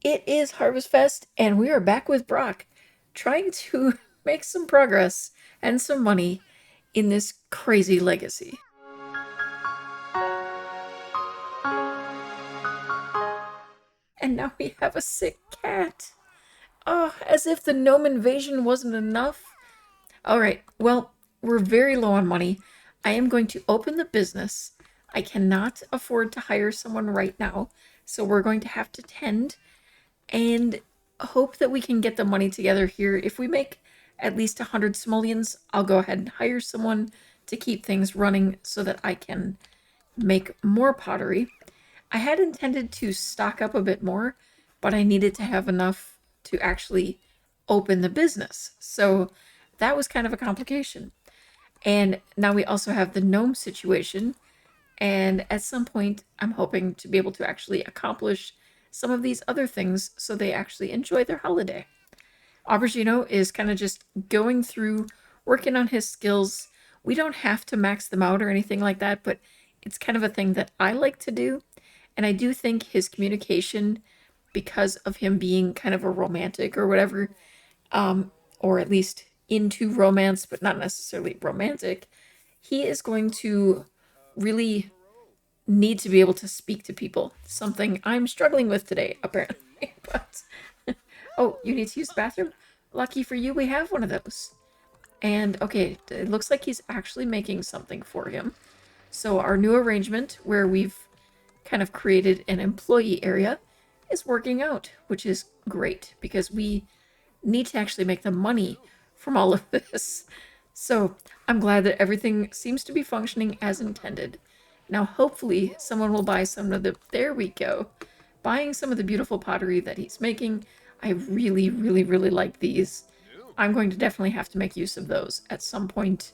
It is Harvest Fest, and we are back with Brock, trying to make some progress and some money in this crazy legacy. And now we have a sick cat. Oh, as if the gnome invasion wasn't enough. Alright, well, we're very low on money. I am going to open the business. I cannot afford to hire someone right now, so we're going to have to tend and hope that we can get the money together here. If we make at least 100 simoleons, I'll go ahead and hire someone to keep things running so that I can make more pottery. I had intended to stock up a bit more, but I needed to have enough to actually open the business. So that was kind of a complication. And now we also have the gnome situation. And at some point, I'm hoping to be able to actually accomplish some of these other things so they actually enjoy their holiday. Aubergino is kind of just going through, working on his skills. We don't have to max them out or anything like that, but it's kind of a thing that I like to do. And I do think his communication, because of him being kind of a romantic or whatever, or at least into romance, but not necessarily romantic, he is going to really need to be able to speak to people. Something I'm struggling with today, apparently. But oh, you need to use the bathroom? Lucky for you, we have one of those. And okay, it looks like he's actually making something for him. So our new arrangement, where we've kind of created an employee area, is working out, which is great because we need to actually make the money from all of this. So I'm glad that everything seems to be functioning as intended. Now hopefully someone will buy some of the, there we go, buying some of the beautiful pottery that he's making. I really, really, really like these. I'm going to definitely have to make use of those at some point,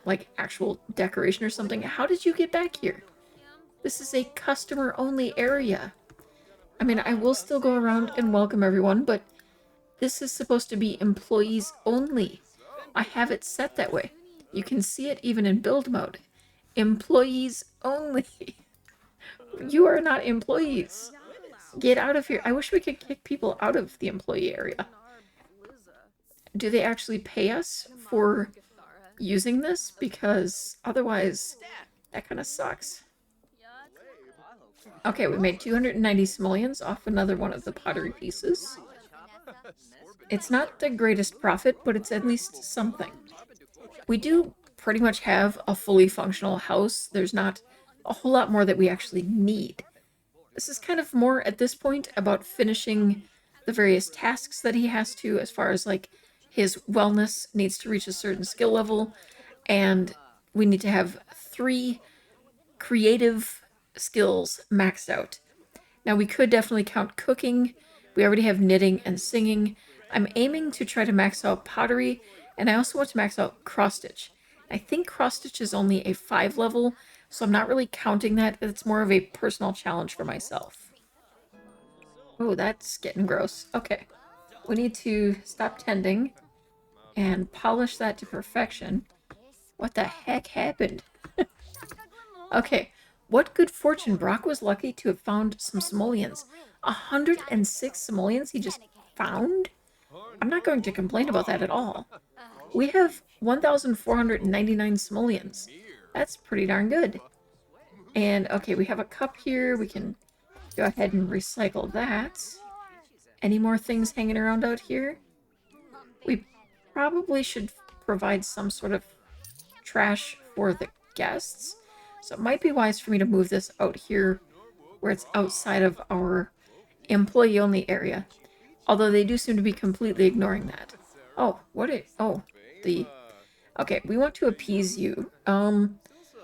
like actual decoration or something. How did you get back here? This is a customer-only area. I mean, I will still go around and welcome everyone, but this is supposed to be employees only. I have it set that way. You can see it even in build mode. Employees only. You are not employees. Get out of here. I wish we could kick people out of the employee area. Do they actually pay us for using this? Because otherwise, that kind of sucks. Okay, we made 290 simoleons off another one of the pottery pieces. It's not the greatest profit, but it's at least something. We do pretty much have a fully functional house. There's not a whole lot more that we actually need. This is kind of more at this point about finishing the various tasks that he has to, as far as like his wellness needs to reach a certain skill level, and we need to have 3 creative skills maxed out. Now we could definitely count cooking. We already have knitting and singing. I'm aiming to try to max out pottery, and I also want to max out cross stitch. I think cross stitch is only a 5 level, so I'm not really counting that. It's more of a personal challenge for myself. Oh, that's getting gross. Okay. We need to stop tending and polish that to perfection. What the heck happened? Okay. What good fortune. Brock was lucky to have found some simoleons. 106 simoleons he just found? I'm not going to complain about that at all. We have 1,499 simoleons. That's pretty darn good. And, okay, we have a cup here. We can go ahead and recycle that. Any more things hanging around out here? We probably should provide some sort of trash for the guests. So it might be wise for me to move this out here where it's outside of our employee-only area. Although they do seem to be completely ignoring that. Oh, what is... Oh, the... Okay, we want to appease you. How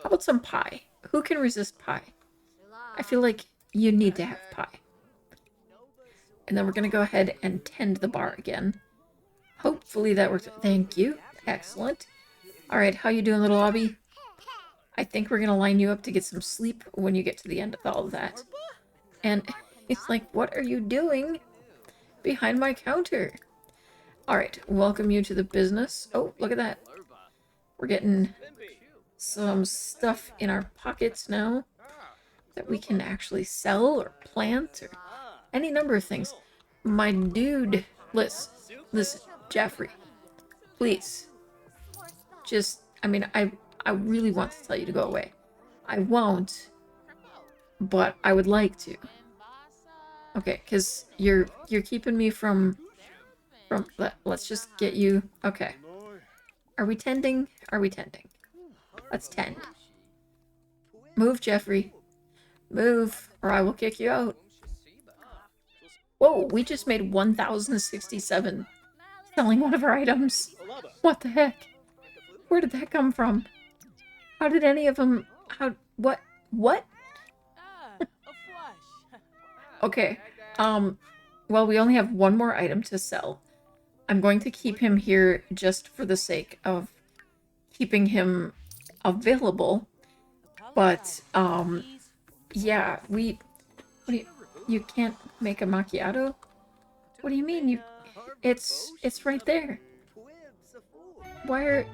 about some pie? Who can resist pie? I feel like you need to have pie. And then we're going to go ahead and tend the bar again. Hopefully that works. Thank you. Excellent. Alright, how you doing, little Aubie? I think we're going to line you up to get some sleep when you get to the end of all of that. And it's like, what are you doing behind my counter? Alright, welcome you to the business. Oh, look at that. We're getting some stuff in our pockets now that we can actually sell or plant or any number of things. My dude, listen, Jeffrey, please. Just, I mean, I really want to tell you to go away. I won't, but I would like to. Okay, because you're keeping me from let's just get you. Okay. Are we tending? Are we tending? Let's tend. Move, Jeffrey. Move, or I will kick you out. Whoa, we just made 1,067 selling one of our items. What the heck? Where did that come from? How did any of them... What? Okay, well, we only have one more item to sell. I'm going to keep him here just for the sake of keeping him available. But, yeah, what do you can't make a macchiato? What do you mean? It's right there. Why are...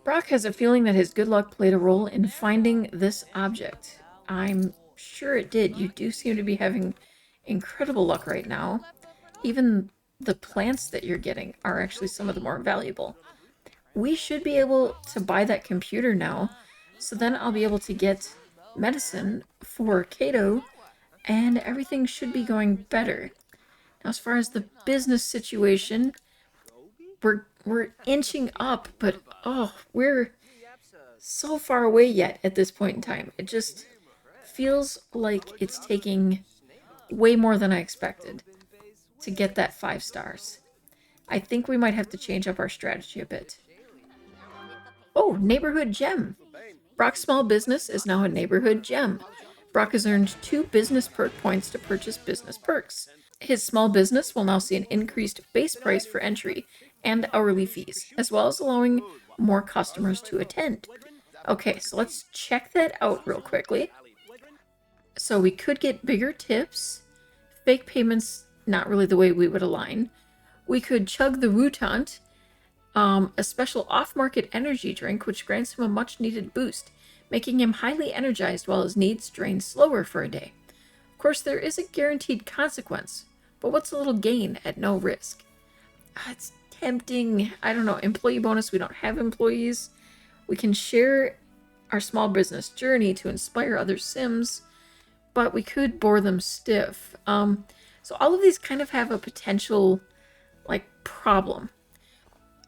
Brock has a feeling that his good luck played a role in finding this object. I'm sure it did. You do seem to be having incredible luck right now. Even the plants that you're getting are actually some of the more valuable. We should be able to buy that computer now, so then I'll be able to get medicine for Kato, and everything should be going better. Now, as far as the business situation, we're inching up, but oh, we're so far away yet at this point in time. It just feels like it's taking way more than I expected to get that 5 stars. I think we might have to change up our strategy a bit. Oh, neighborhood gem. Brock's small business is now a neighborhood gem. Brock has earned 2 business perk points to purchase business perks. His small business will now see an increased base price for entry and hourly fees, as well as allowing more customers to attend. Okay, so let's check that out real quickly. So we could get bigger tips. Fake payments, not really the way we would align. We could chug the Routant, a special off-market energy drink which grants him a much-needed boost, making him highly energized while his needs drain slower for a day. Of course, there is a guaranteed consequence, but what's a little gain at no risk? It's tempting. I don't know. Employee bonus. We don't have employees. We can share our small business journey to inspire other Sims, but we could bore them stiff. So all of these kind of have a potential, like, problem.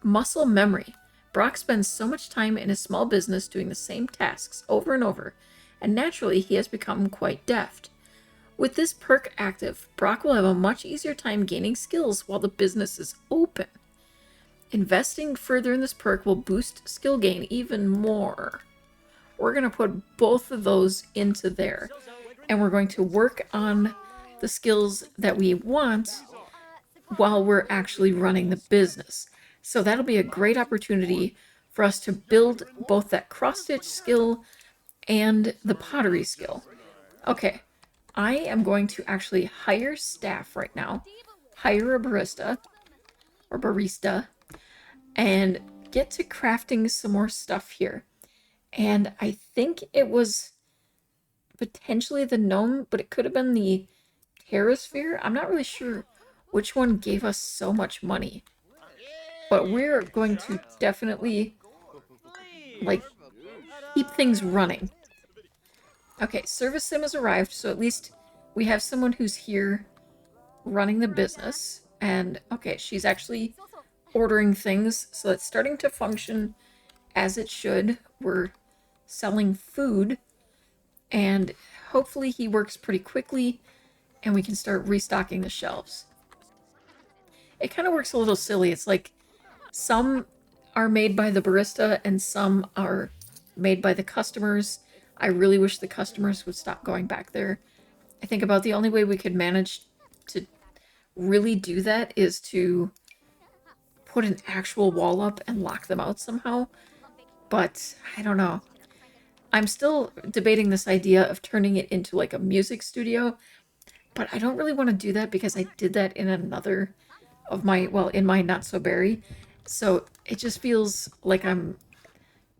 Muscle memory. Brock spends so much time in his small business doing the same tasks over and over, and naturally he has become quite deft. With this perk active, Brock will have a much easier time gaining skills while the business is open. Investing further in this perk will boost skill gain even more. We're going to put both of those into there, and we're going to work on the skills that we want while we're actually running the business. So that'll be a great opportunity for us to build both that cross-stitch skill and the pottery skill. Okay, I am going to actually hire staff right now, hire a barista, and get to crafting some more stuff here. And I think it was potentially the gnome, but it could have been the terrasphere. I'm not really sure which one gave us so much money. But we're going to definitely, like, keep things running. Okay, Service Sim has arrived, so at least we have someone who's here running the business. And, okay, she's actually ordering things, so it's starting to function as it should. We're selling food, and hopefully he works pretty quickly, and we can start restocking the shelves. It kind of works a little silly. It's like some are made by the barista and some are made by the customers. I really wish the customers would stop going back there. I think about the only way we could manage to really do that is to put an actual wall up and lock them out somehow. But I don't know. I'm still debating this idea of turning it into like a music studio, but I don't really want to do that because I did that in another of my, well, in my Not So Berry. So it just feels like I'm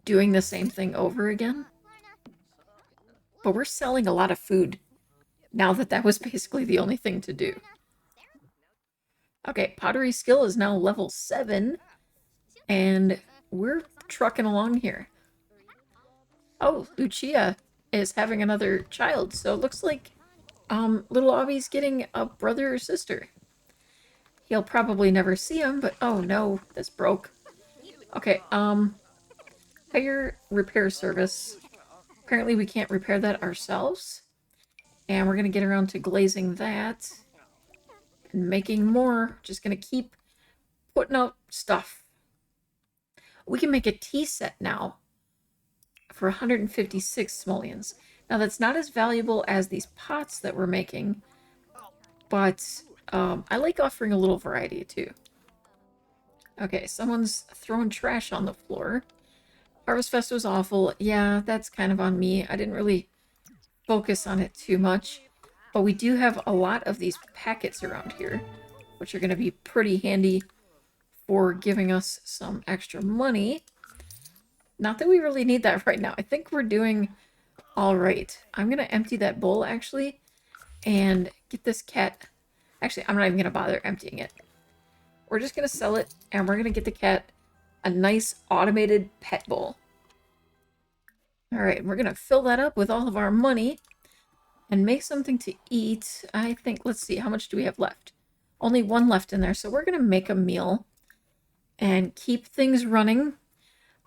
doing the same thing over again. But we're selling a lot of food. now that that was basically the only thing to do. Okay, pottery skill is now level 7, and we're trucking along here. Oh, Lucia is having another child, so it looks like little Aubie's getting a brother or sister. He'll probably never see him, but oh no, this broke. Okay, hire repair service. Apparently we can't repair that ourselves. And we're gonna get around to glazing that. And making more. Just gonna keep putting out stuff. We can make a tea set now for 156 simoleons. Now that's not as valuable as these pots that we're making, but I like offering a little variety too. Okay, someone's throwing trash on the floor. Harvest Fest was awful. Yeah, that's kind of on me. I didn't really focus on it too much. But we do have a lot of these packets around here, which are going to be pretty handy for giving us some extra money. Not that we really need that right now. I think we're doing all right. I'm going to empty that bowl, actually, and get this cat. Actually, I'm not even going to bother emptying it. We're just going to sell it, and we're going to get the cat a nice automated pet bowl. All right, we're going to fill that up with all of our money and make something to eat. I think, let's see, how much do we have left? Only one left in there, so we're going to make a meal and keep things running.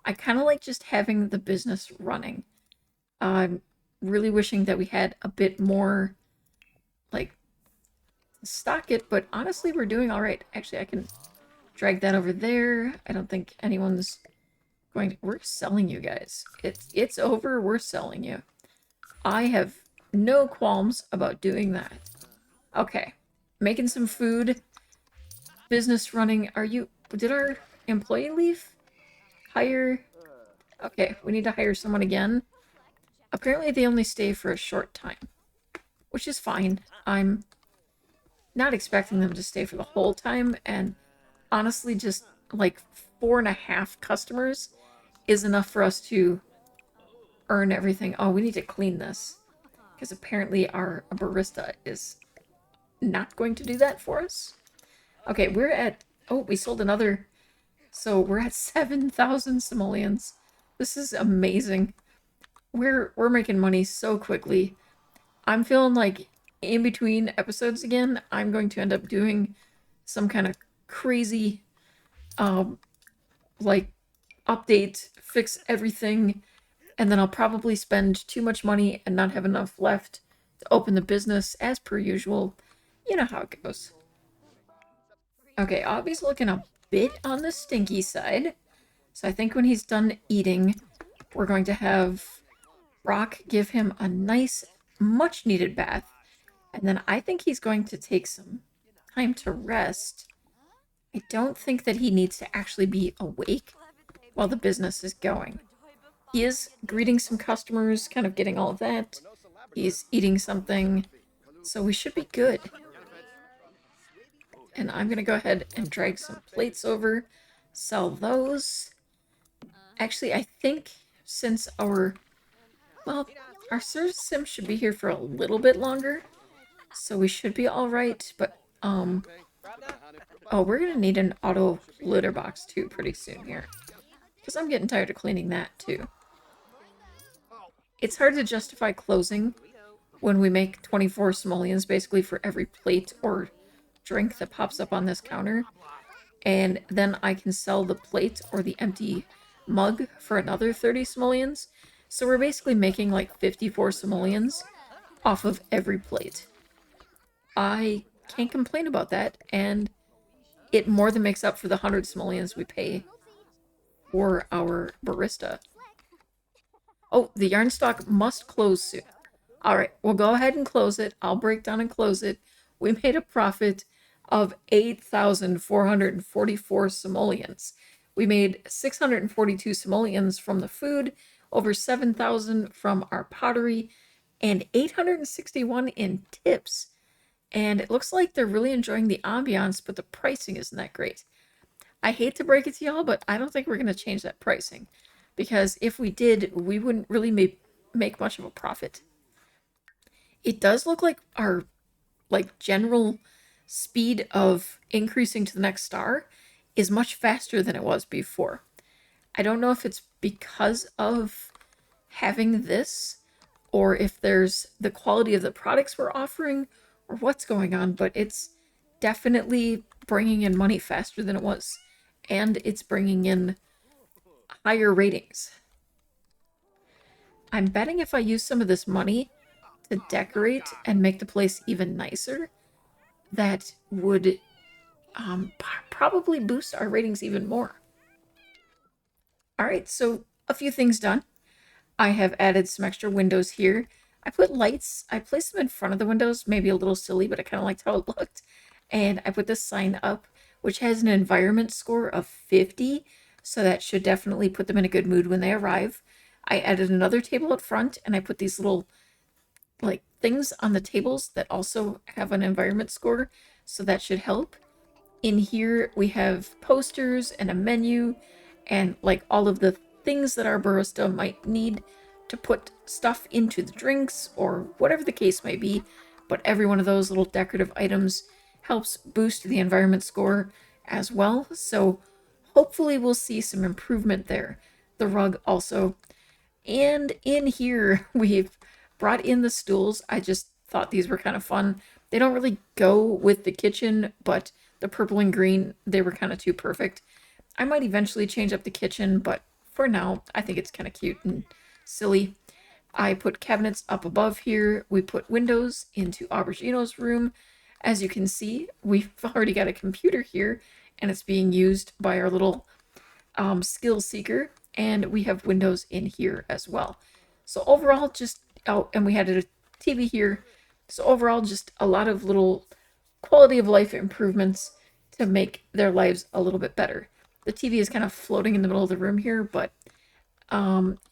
I kind of like just having the business running. I'm really wishing that we had a bit more, like, stock it, but honestly, we're doing all right. Actually, I can drag that over there. I don't think anyone's going to... We're selling you guys. It's over. We're selling you. I have no qualms about doing that. Okay. Making some food. Business running. Are you... Did our employee leave? Hire... Okay, we need to hire someone again. Apparently they only stay for a short time, which is fine. I'm not expecting them to stay for the whole time, and honestly just like 4.5 customers is enough for us to earn everything. Oh, we need to clean this because apparently our barista is not going to do that for us. Okay, we're at... Oh, we sold another... So we're at 7,000 simoleons. This is amazing. We're making money so quickly. I'm feeling like in between episodes again, I'm going to end up doing some kind of crazy, like, update, fix everything, and then I'll probably spend too much money and not have enough left to open the business as per usual. You know how it goes. Okay, Aubie's looking a bit on the stinky side. So I think when he's done eating, we're going to have Brock give him a nice, much-needed bath. And then I think he's going to take some time to rest. I don't think that he needs to actually be awake while the business is going. He is greeting some customers, kind of getting all of that. He's eating something, so we should be good. And I'm going to go ahead and drag some plates over, sell those. Actually, I think since our... Well, our service sim should be here for a little bit longer, so we should be all right, but, oh, we're going to need an auto litter box, too, pretty soon here. Because I'm getting tired of cleaning that, too. It's hard to justify closing when we make 24 simoleons, basically, for every plate or drink that pops up on this counter. And then I can sell the plate or the empty mug for another 30 simoleons. So we're basically making like 54 simoleons off of every plate. I can't complain about that, and it more than makes up for the 100 simoleons we pay for our barista. Oh, the yarn stock must close soon. Alright, we'll go ahead and close it. I'll break down and close it. We made a profit of 8,444 simoleons. We made 642 simoleons from the food, over 7,000 from our pottery, and 861 in tips. And it looks like they're really enjoying the ambiance, but the pricing isn't that great. I hate to break it to y'all, but I don't think we're going to change that pricing. Because if we did, we wouldn't really make much of a profit. it does look like our like general speed of increasing to the next star is much faster than it was before. I don't know if it's because of having this or if there's the quality of the products we're offering or what's going on, but it's definitely bringing in money faster than it was. And it's bringing in higher ratings. I'm betting if I use some of this money to decorate and make the place even nicer, that would probably boost our ratings even more. All right, so a few things done. I have added some extra windows here. I put lights, I placed them in front of the windows, maybe a little silly, but I kind of liked how it looked. And I put this sign up, which has an environment score of 50, so that should definitely put them in a good mood when they arrive. I added another table up front, and I put these little like things on the tables that also have an environment score, so that should help. In here we have posters and a menu and like all of the things that our barista might need to put stuff into the drinks or whatever the case may be, but every one of those little decorative items helps boost the environment score as well, so hopefully we'll see some improvement there. The rug also. And in here, we've brought in the stools. I just thought these were kind of fun. They don't really go with the kitchen, but the purple and green, they were kind of too perfect. I might eventually change up the kitchen, but for now, I think it's kind of cute and silly. I put cabinets up above here. We put windows into Aubergino's room. As you can see, we've already got a computer here, and it's being used by our little skill seeker, and we have windows in here as well. So overall, just and we had a TV here. So overall, just a lot of little quality of life improvements to make their lives a little bit better. The TV is kind of floating in the middle of the room here, but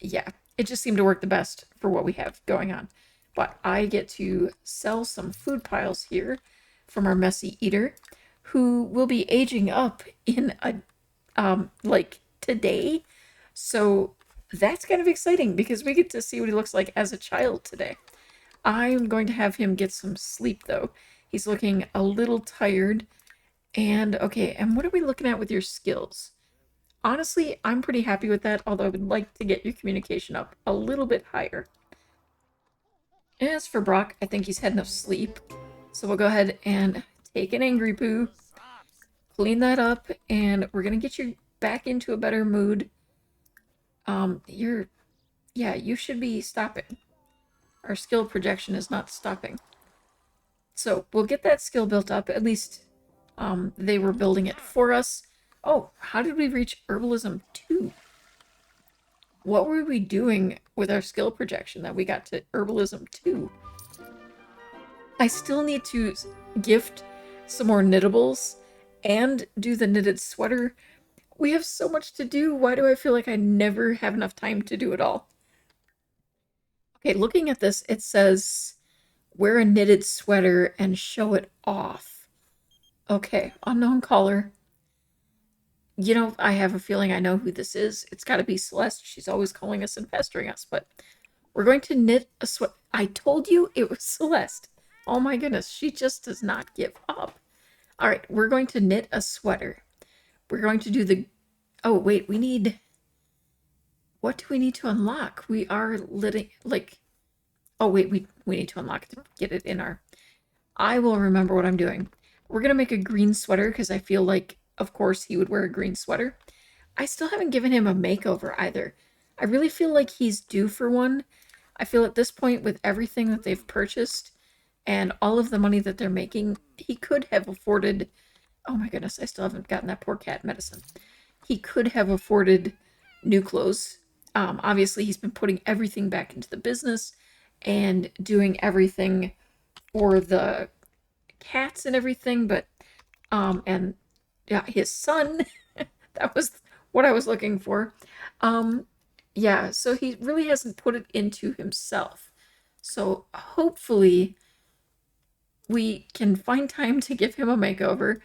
yeah, it just seemed to work the best for what we have going on. But I get to sell some food piles here from our messy eater, who will be aging up in a like today. So that's kind of exciting because we get to see what he looks like as a child today. I'm going to have him get some sleep though. He's looking a little tired. And okay, and what are we looking at with your skills? Honestly, I'm pretty happy with that, although I would like to get your communication up a little bit higher. As for Brock, I think he's had enough sleep. So we'll go ahead and take an angry poo, clean that up, and we're gonna get you back into a better mood. Yeah, you should be stopping. Our skill projection is not stopping. So we'll get that skill built up. At least they were building it for us. Oh, how did we reach Herbalism 2? What were we doing with our skill projection that we got to Herbalism 2? I still need to gift some more knittables and do the knitted sweater. We have so much to do. Why do I feel like I never have enough time to do it all? Okay, looking at this, it says wear a knitted sweater and show it off. Okay, unknown caller. You know, I have a feeling I know who this is. It's got to be Celeste. She's always calling us and pestering us, but we're going to knit a sweater. I told you it was Celeste. Oh my goodness, she just does not give up. All right, we're going to knit a sweater. We're going to do the... Oh, wait, we need... What do we need to unlock? We are knitting, like... Oh, wait, we need to unlock it to get it in our... I will remember what I'm doing. We're going to make a green sweater because I feel like, of course, he would wear a green sweater. I still haven't given him a makeover either. I really feel like he's due for one. I feel at this point, with everything that they've purchased and all of the money that they're making, he could have afforded... Oh my goodness, I still haven't gotten that poor cat medicine. He could have afforded new clothes. Obviously, he's been putting everything back into the business and doing everything for the cats and everything, but and yeah, his son, that was what I was looking for. Yeah, so he really hasn't put it into himself. So hopefully we can find time to give him a makeover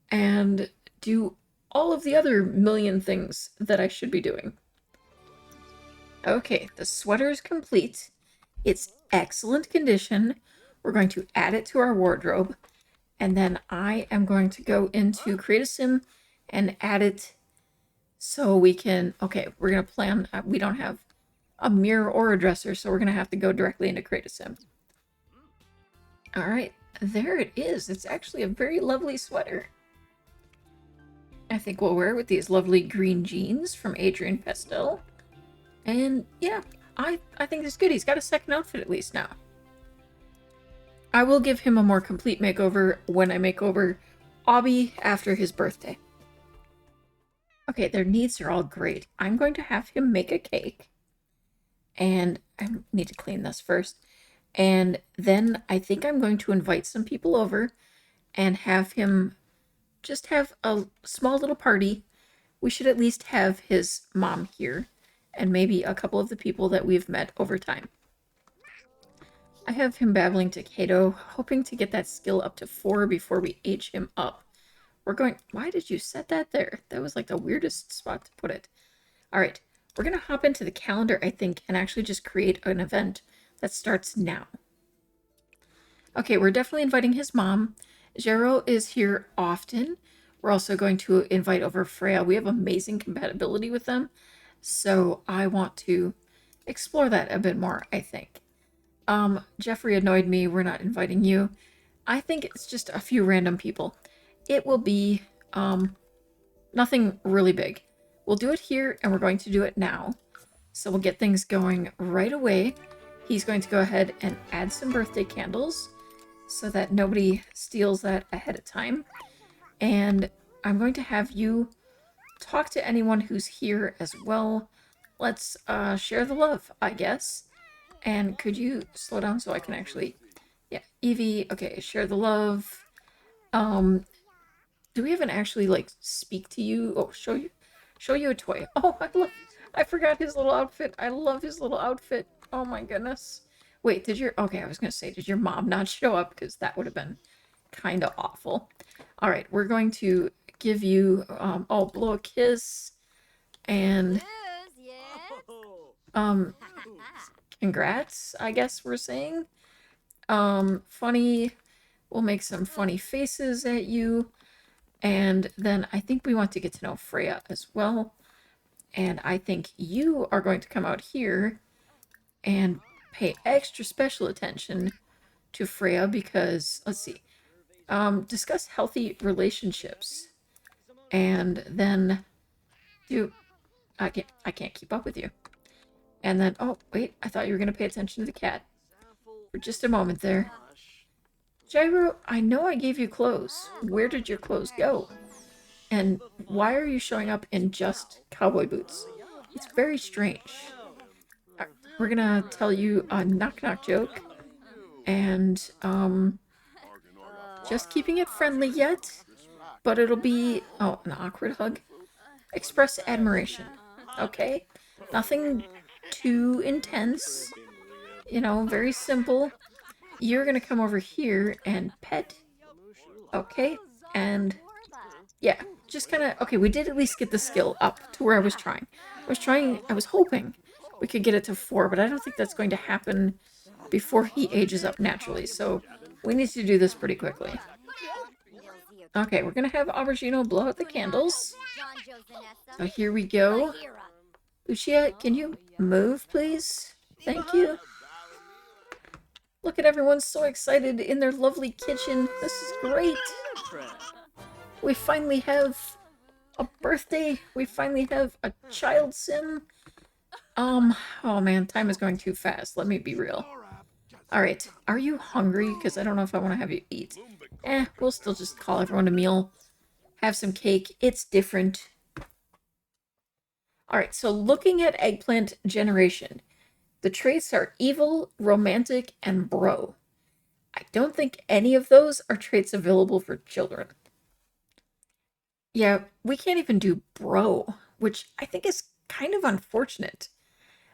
and do all of the other million things that I should be doing. Okay, the sweater is complete. It's excellent condition. We're going to add it to our wardrobe. And then I am going to go into Create a Sim and add it so we can, okay, we're going to plan, we don't have a mirror or a dresser, so we're going to have to go directly into Create a Sim. All right, there it is. It's actually a very lovely sweater. I think we'll wear it with these lovely green jeans from Adrian Pastel. And yeah, I think it's good. He's got a second outfit at least now. I will give him a more complete makeover when I make over Aubie after his birthday. Okay, their needs are all great. I'm going to have him make a cake. And I need to clean this first. And then I think I'm going to invite some people over and have him just have a small little party. We should at least have his mom here and maybe a couple of the people that we've met over time. I have him babbling to Kato, hoping to get that skill up to 4 before we age him up. We're going... Why did you set that there? That was like the weirdest spot to put it. All right, we're going to hop into the calendar, I think, and actually just create an event that starts now. Okay, we're definitely inviting his mom. Jero is here often. We're also going to invite over Freya. We have amazing compatibility with them, so I want to explore that a bit more, I think. Jeffrey annoyed me. We're not inviting you. I think it's just a few random people. It will be, nothing really big. We'll do it here, and we're going to do it now. So we'll get things going right away. He's going to go ahead and add some birthday candles so that nobody steals that ahead of time. And I'm going to have you talk to anyone who's here as well. Let's share the love, I guess. And could you slow down so I can actually... Yeah, Evie, okay, share the love. Do we even actually, like, speak to you? Oh, show you a toy. Oh, I forgot his little outfit. I love his little outfit. Oh my goodness. Wait, okay, I was gonna say, did your mom not show up? Because that would have been kind of awful. All right, we're going to give you, blow a kiss. And, congrats, I guess we're saying. Funny, we'll make some funny faces at you. And then I think we want to get to know Freya as well. And I think you are going to come out here and pay extra special attention to Freya because, let's see, discuss healthy relationships. And then I can't keep up with you. And then, oh, wait, I thought you were going to pay attention to the cat. For just a moment there. Gyro, I know I gave you clothes. Where did your clothes go? And why are you showing up in just cowboy boots? It's very strange. We're gonna tell you a knock-knock joke. And, just keeping it friendly yet. But it'll be, oh, an awkward hug. Express admiration. Okay? Nothing too intense. You know, very simple. You're gonna come over here and pet. Okay? And yeah, just kind of, okay, we did at least get the skill up to where I was trying. I was hoping we could get it to 4, but I don't think that's going to happen before he ages up naturally, so we need to do this pretty quickly. Okay, we're gonna have Aubergino blow out the candles. So here we go. Lucia, can you move, please? Thank you. Look at everyone so excited in their lovely kitchen. This is great. We finally have a birthday. We finally have a child sim. Oh man, time is going too fast. Let me be real. Alright, are you hungry? Because I don't know if I want to have you eat. We'll still just call everyone a meal. Have some cake. It's different. Alright, so looking at eggplant generation. The traits are evil, romantic, and bro. I don't think any of those are traits available for children. Yeah, we can't even do bro, which I think is kind of unfortunate.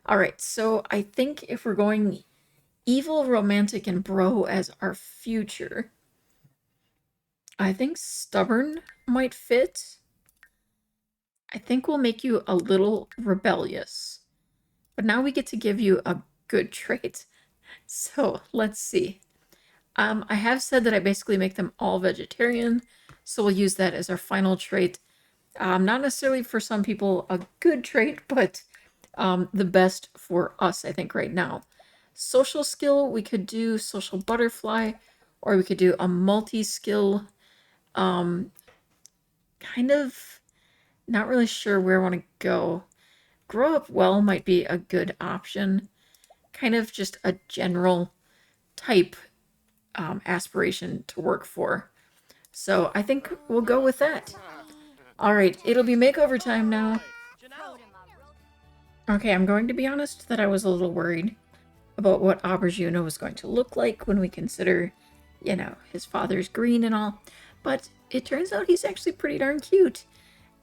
Alright, so I think if we're going evil, romantic, and bro as our future, I think stubborn might fit. I think we'll make you a little rebellious. But now we get to give you a good trait. So let's see. I have said that I basically make them all vegetarian, so we'll use that as our final trait. Not necessarily for some people a good trait, but the best for us, I think, right now. Social skill, we could do social butterfly, or we could do a multi-skill. Um, kind of not really sure where I want to go. Grow up well might be a good option. Kind of just a general type aspiration to work for. So I think we'll go with that. All right, it'll be makeover time now. Okay, I'm going to be honest that I was a little worried about what Aubergino was going to look like when we consider, his father's green and all. But it turns out he's actually pretty darn cute.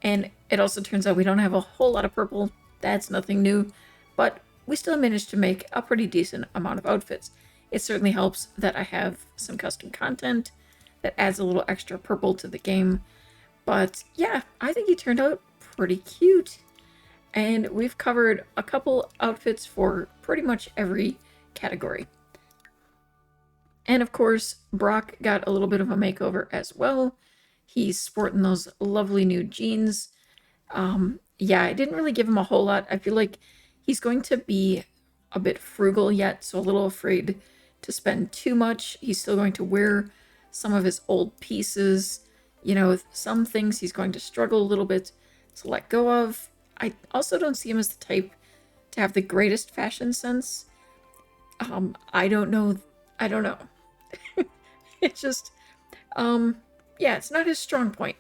And it also turns out we don't have a whole lot of purple. That's nothing new. But we still managed to make a pretty decent amount of outfits. It certainly helps that I have some custom content that adds a little extra purple to the game. But yeah, I think he turned out pretty cute. And we've covered a couple outfits for pretty much every category. And of course, Brock got a little bit of a makeover as well. He's sporting those lovely new jeans. Yeah, I didn't really give him a whole lot. I feel like he's going to be a bit frugal yet, so a little afraid to spend too much. He's still going to wear some of his old pieces. Some things he's going to struggle a little bit to let go of. I also don't see him as the type to have the greatest fashion sense. I don't know. I don't know. It's just, yeah, it's not his strong point.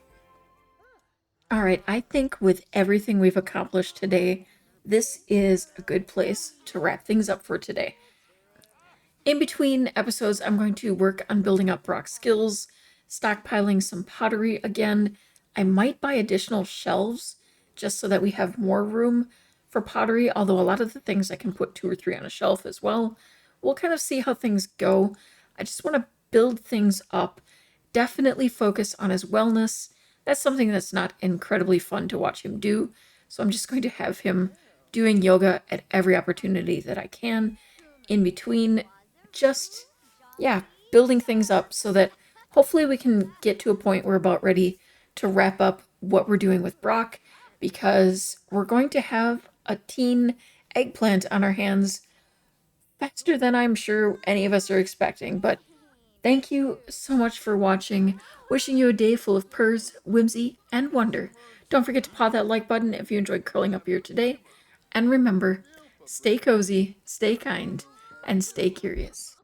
All right, I think with everything we've accomplished today, this is a good place to wrap things up for today. In between episodes, I'm going to work on building up Brock's skills, stockpiling some pottery again. I might buy additional shelves just so that we have more room for pottery, although a lot of the things I can put 2 or 3 on a shelf as well. We'll kind of see how things go. I just want to build things up, definitely focus on his wellness. That's something that's not incredibly fun to watch him do, so I'm just going to have him doing yoga at every opportunity that I can in between, just, yeah, building things up so that hopefully we can get to a point where we're about ready to wrap up what we're doing with Brock, because we're going to have a teen eggplant on our hands faster than I'm sure any of us are expecting. But thank you so much for watching. Wishing you a day full of purrs, whimsy, and wonder. Don't forget to paw that like button if you enjoyed curling up here today. And remember, stay cozy, stay kind, and stay curious.